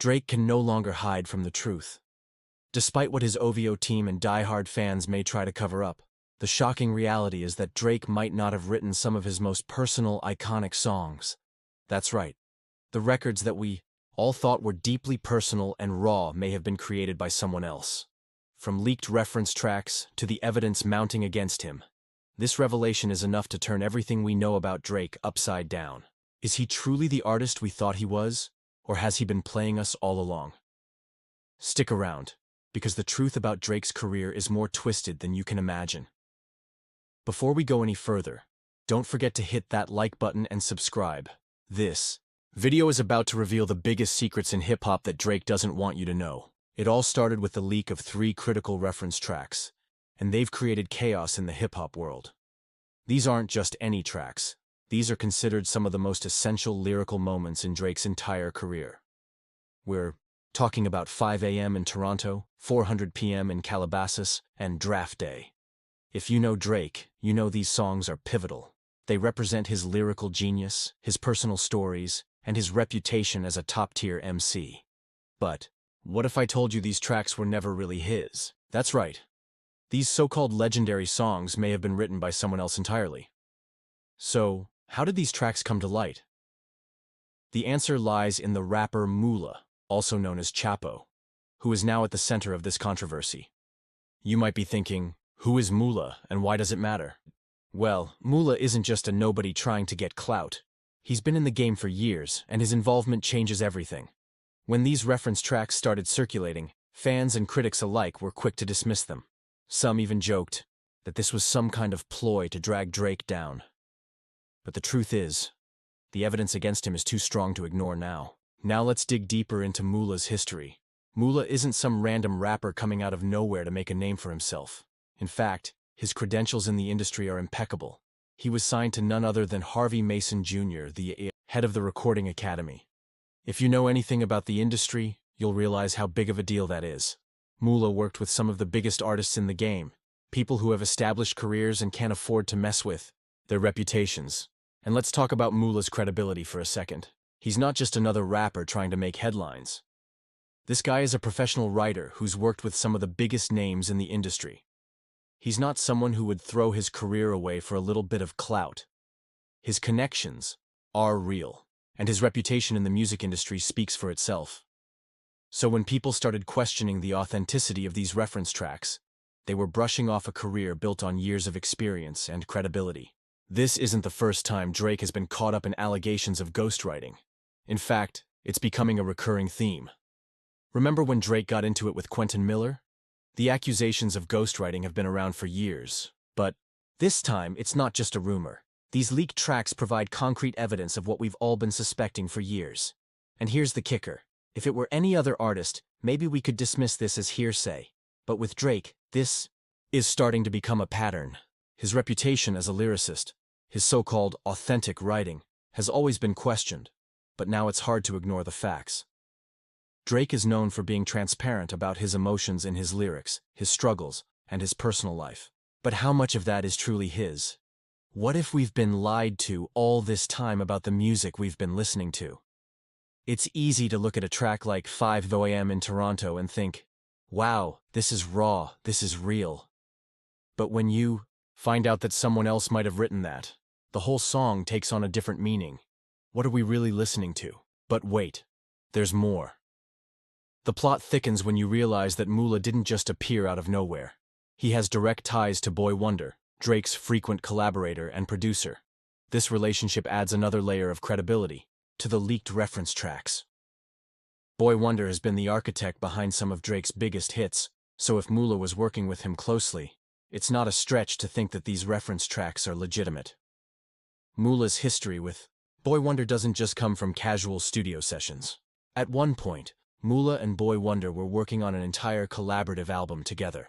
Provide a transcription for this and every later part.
Drake can no longer hide from the truth. Despite what his OVO team and die-hard fans may try to cover up, the shocking reality is that Drake might not have written some of his most personal, iconic songs. That's right. The records that we all thought were deeply personal and raw may have been created by someone else. From leaked reference tracks to the evidence mounting against him, this revelation is enough to turn everything we know about Drake upside down. Is he truly the artist we thought he was, or has he been playing us all along? Stick around, because the truth about Drake's career is more twisted than you can imagine. Before we go any further, don't forget to hit that like button and subscribe. This video is about to reveal the biggest secrets in hip-hop that Drake doesn't want you to know. It all started with the leak of 3 critical reference tracks, and they've created chaos in the hip-hop world. These aren't just any tracks. These are considered some of the most essential lyrical moments in Drake's entire career. We're talking about 5 a.m. in Toronto, 400 p.m. in Calabasas, and Draft Day. If you know Drake, you know these songs are pivotal. They represent his lyrical genius, his personal stories, and his reputation as a top-tier MC. But what if I told you these tracks were never really his? That's right. These so-called legendary songs may have been written by someone else entirely. So, how did these tracks come to light? The answer lies in the rapper Moolah, also known as Chapo, who is now at the center of this controversy. You might be thinking, who is Moolah and why does it matter? Well, Moolah isn't just a nobody trying to get clout. He's been in the game for years, and his involvement changes everything. When these reference tracks started circulating, fans and critics alike were quick to dismiss them. Some even joked that this was some kind of ploy to drag Drake down. But the truth is, the evidence against him is too strong to ignore now. Now let's dig deeper into Moolah's history. Moolah isn't some random rapper coming out of nowhere to make a name for himself. In fact, his credentials in the industry are impeccable. He was signed to none other than Harvey Mason Jr., the head of the Recording Academy. If you know anything about the industry, you'll realize how big of a deal that is. Moolah worked with some of the biggest artists in the game, people who have established careers and can't afford to mess with their reputations. And let's talk about Moolah's credibility for a second. He's not just another rapper trying to make headlines. This guy is a professional writer who's worked with some of the biggest names in the industry. He's not someone who would throw his career away for a little bit of clout. His connections are real, and his reputation in the music industry speaks for itself. So when people started questioning the authenticity of these reference tracks, they were brushing off a career built on years of experience and credibility. This isn't the first time Drake has been caught up in allegations of ghostwriting. In fact, it's becoming a recurring theme. Remember when Drake got into it with Quentin Miller? The accusations of ghostwriting have been around for years, but this time it's not just a rumor. These leaked tracks provide concrete evidence of what we've all been suspecting for years. And here's the kicker. If it were any other artist, maybe we could dismiss this as hearsay. But with Drake, this is starting to become a pattern. His reputation as a lyricist, his so-called authentic writing, has always been questioned, but now it's hard to ignore the facts. Drake is known for being transparent about his emotions in his lyrics, his struggles, and his personal life. But how much of that is truly his? What if we've been lied to all this time about the music we've been listening to? It's easy to look at a track like 5 a.m. in Toronto and think, wow, this is raw, this is real. But when you find out that someone else might have written that, the whole song takes on a different meaning. What are we really listening to? But wait, there's more. The plot thickens when you realize that Moolah didn't just appear out of nowhere. He has direct ties to Boy Wonder, Drake's frequent collaborator and producer. This relationship adds another layer of credibility to the leaked reference tracks. Boy Wonder has been the architect behind some of Drake's biggest hits, so if Moolah was working with him closely, it's not a stretch to think that these reference tracks are legitimate. Moolah's history with Boy Wonder doesn't just come from casual studio sessions. At one point, Moolah and Boy Wonder were working on an entire collaborative album together.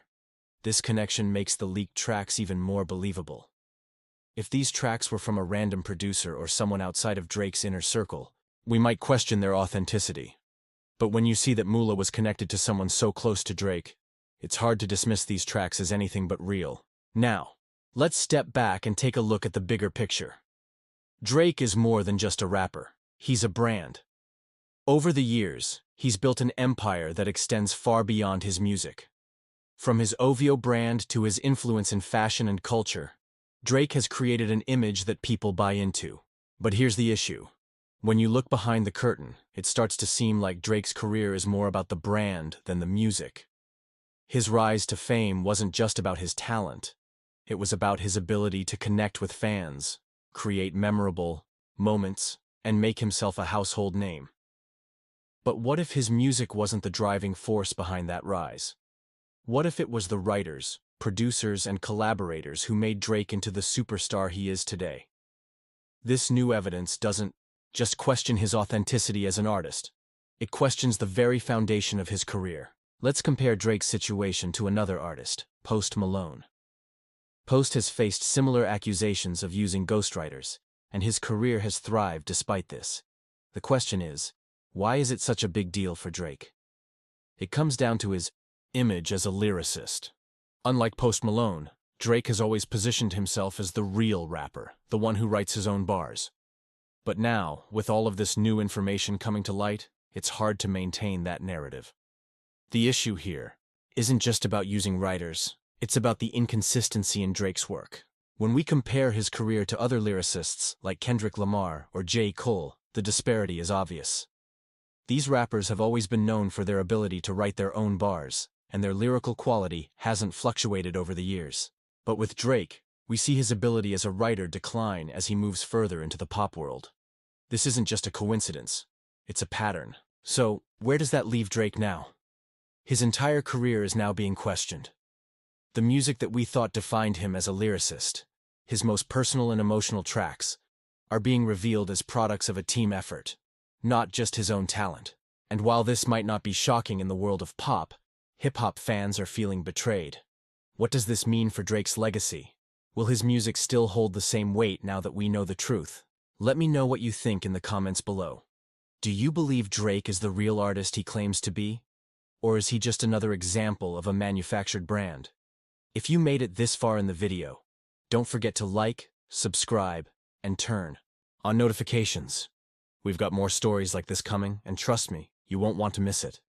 This connection makes the leaked tracks even more believable. If these tracks were from a random producer or someone outside of Drake's inner circle, we might question their authenticity. But when you see that Moolah was connected to someone so close to Drake, it's hard to dismiss these tracks as anything but real. Now, let's step back and take a look at the bigger picture. Drake is more than just a rapper. He's a brand. Over the years, He's built an empire that extends far beyond his music. From his OVO brand to his influence in fashion and culture, Drake has created an image that people buy into. But here's the issue. When you look behind the curtain, it starts to seem like Drake's career is more about the brand than the music. His rise to fame wasn't just about his talent. It was about his ability to connect with fans, create memorable moments, and make himself a household name. But what if his music wasn't the driving force behind that rise? What if it was the writers, producers, and collaborators who made Drake into the superstar he is today? This new evidence doesn't just question his authenticity as an artist. It questions the very foundation of his career. Let's compare Drake's situation to another artist, Post Malone. Post has faced similar accusations of using ghostwriters, and his career has thrived despite this. The question is, why is it such a big deal for Drake? It comes down to his image as a lyricist. Unlike Post Malone, Drake has always positioned himself as the real rapper, the one who writes his own bars. But now, with all of this new information coming to light, it's hard to maintain that narrative. The issue here isn't just about using writers, it's about the inconsistency in Drake's work. When we compare his career to other lyricists like Kendrick Lamar or J. Cole, the disparity is obvious. These rappers have always been known for their ability to write their own bars, and their lyrical quality hasn't fluctuated over the years. But with Drake, we see his ability as a writer decline as he moves further into the pop world. This isn't just a coincidence, it's a pattern. So, where does that leave Drake now? His entire career is now being questioned. The music that we thought defined him as a lyricist, his most personal and emotional tracks, are being revealed as products of a team effort, not just his own talent. And while this might not be shocking in the world of pop, hip-hop fans are feeling betrayed. What does this mean for Drake's legacy? Will his music still hold the same weight now that we know the truth? Let me know what you think in the comments below. Do you believe Drake is the real artist he claims to be? Or is he just another example of a manufactured brand? If you made it this far in the video, don't forget to like, subscribe, and turn on notifications. We've got more stories like this coming, and trust me, you won't want to miss it.